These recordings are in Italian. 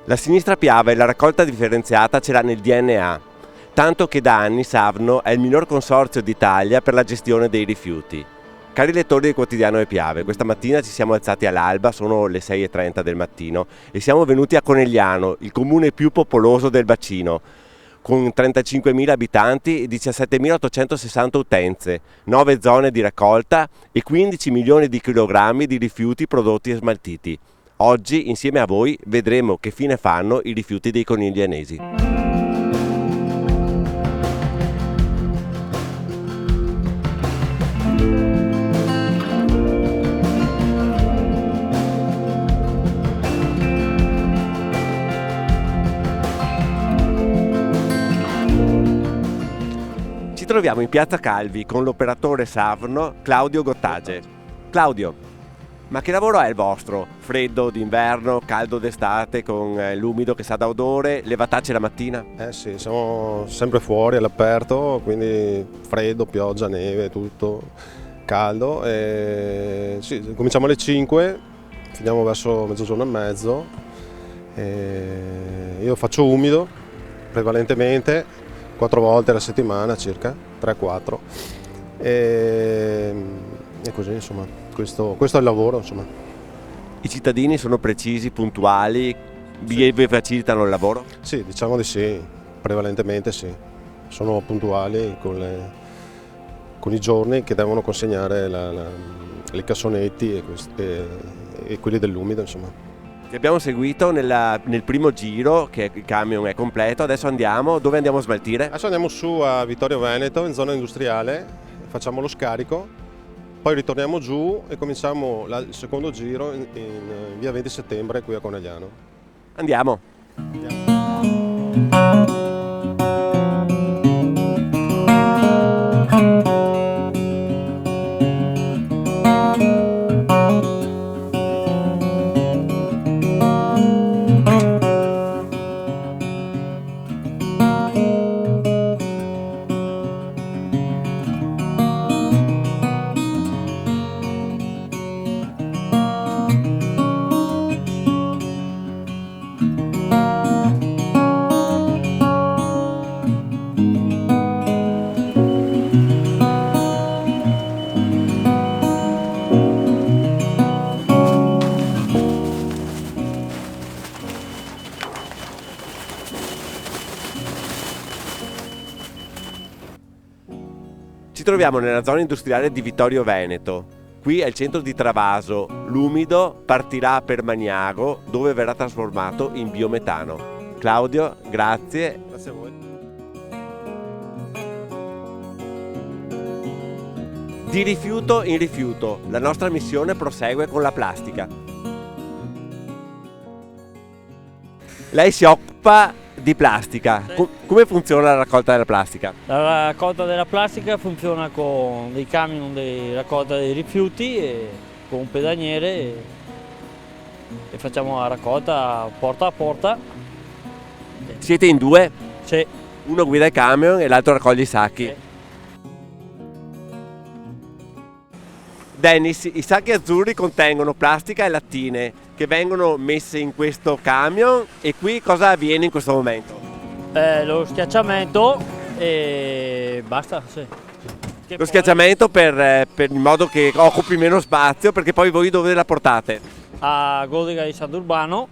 La sinistra Piave e la raccolta differenziata ce l'ha nel DNA, tanto che da anni Savno è il minor consorzio d'Italia per la gestione dei rifiuti. Cari lettori del quotidiano E Piave, questa mattina ci siamo alzati all'alba, sono le 6:30 del mattino, e siamo venuti a Conegliano, il comune più popoloso del bacino, con 35.000 abitanti e 17.860 utenze, 9 zone di raccolta e 15 milioni di chilogrammi di rifiuti prodotti e smaltiti. Oggi, insieme a voi, vedremo che fine fanno i rifiuti dei coniglianesi. Ci troviamo in Piazza Calvi con l'operatore Savno Claudio Gottage. Claudio, ma che lavoro è il vostro? Freddo d'inverno, caldo d'estate, con l'umido che sa da odore, levatacce la mattina? Sì, siamo sempre fuori all'aperto, quindi freddo, pioggia, neve, tutto caldo. Sì, cominciamo alle 5, finiamo verso mezzogiorno e mezzo. Io faccio umido prevalentemente 4 volte alla settimana circa, 3-4. E così, insomma. Questo è il lavoro, insomma. I cittadini sono precisi, puntuali, vi facilitano il lavoro? Sì, diciamo di sì, prevalentemente sì. Sono puntuali con i giorni che devono consegnare i cassonetti e quelli dell'umido, insomma. Ti abbiamo seguito nel primo giro, che il camion è completo, adesso andiamo, dove andiamo a smaltire? Adesso andiamo su a Vittorio Veneto, in zona industriale, facciamo lo scarico. Poi ritorniamo giù e cominciamo il secondo giro in via 20 settembre qui a Conegliano. Andiamo! Ci troviamo nella zona industriale di Vittorio Veneto. Qui è il centro di Travaso. L'umido partirà per Magnago, dove verrà trasformato in biometano. Claudio, grazie. Grazie a voi. Di rifiuto in rifiuto, la nostra missione prosegue con la plastica. Lei si occupa di plastica. Sì. Come funziona la raccolta della plastica? La raccolta della plastica funziona con dei camion di raccolta dei rifiuti e con un pedaniere e facciamo la raccolta porta a porta. Siete in due? Sì. Uno guida il camion e l'altro raccoglie i sacchi. Sì. Dennis, i sacchi azzurri contengono plastica e lattine che vengono messe in questo camion, e qui cosa avviene in questo momento? Lo schiacciamento e basta. Sì. Lo schiacciamento per il modo che occupi meno spazio, perché poi voi dove la portate? A Godega di Sant'Urbano,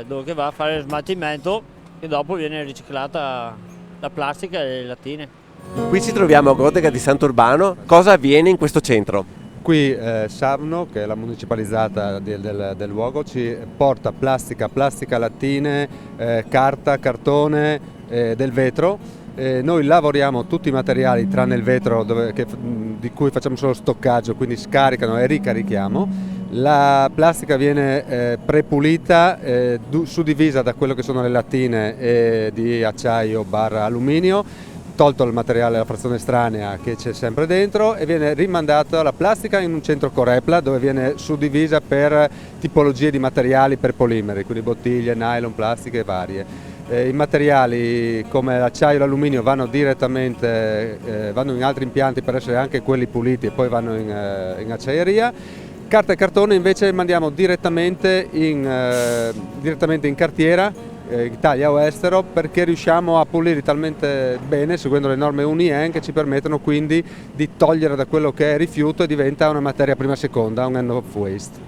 dove che va a fare lo smaltimento e dopo viene riciclata la plastica e le lattine. Qui ci troviamo a Godega di Sant'Urbano. Cosa avviene in questo centro? Qui Savno, che è la municipalizzata del luogo, ci porta plastica, lattine, carta, cartone, del vetro. Noi lavoriamo tutti i materiali tranne il vetro di cui facciamo solo stoccaggio, quindi scaricano e ricarichiamo. La plastica viene prepulita, suddivisa da quello che sono le lattine di acciaio / alluminio, tolto il materiale, la frazione estranea che c'è sempre dentro, e viene rimandata la plastica in un centro Corepla, dove viene suddivisa per tipologie di materiali, per polimeri, quindi bottiglie, nylon, plastiche varie. I materiali come l'acciaio e l'alluminio vanno direttamente vanno in altri impianti per essere anche quelli puliti e poi vanno in acciaieria. Carta e cartone invece mandiamo direttamente in cartiera, Italia o estero, perché riusciamo a pulire talmente bene, seguendo le norme UNIEN, che ci permettono quindi di togliere da quello che è rifiuto e diventa una materia prima seconda, un end of waste.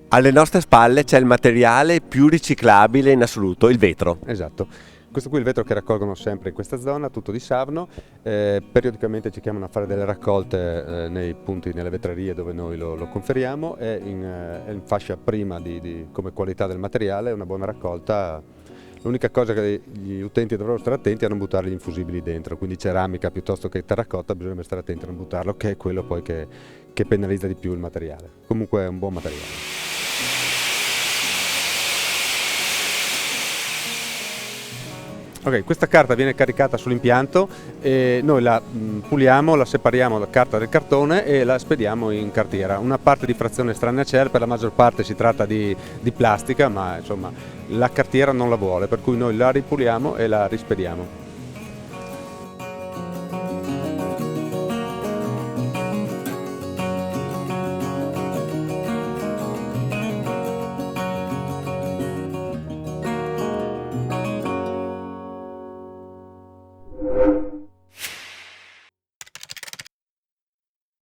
Alle nostre spalle c'è il materiale più riciclabile in assoluto, il vetro. Esatto. Questo qui è il vetro che raccolgono sempre in questa zona, tutto di Sarno. Periodicamente ci chiamano a fare delle raccolte nei punti, nelle vetrerie dove noi lo conferiamo. È in fascia prima come qualità del materiale, è una buona raccolta. L'unica cosa che gli utenti dovrebbero stare attenti è a non buttare gli infusibili dentro, quindi ceramica piuttosto che terracotta bisogna stare attenti a non buttarlo, che è quello poi che penalizza di più il materiale. Comunque è un buon materiale. Ok, questa carta viene caricata sull'impianto e noi la puliamo, la separiamo dalla carta del cartone e la spediamo in cartiera. Una parte di frazione estranea c'è, per la maggior parte si tratta di plastica, ma insomma la cartiera non la vuole, per cui noi la ripuliamo e la rispediamo.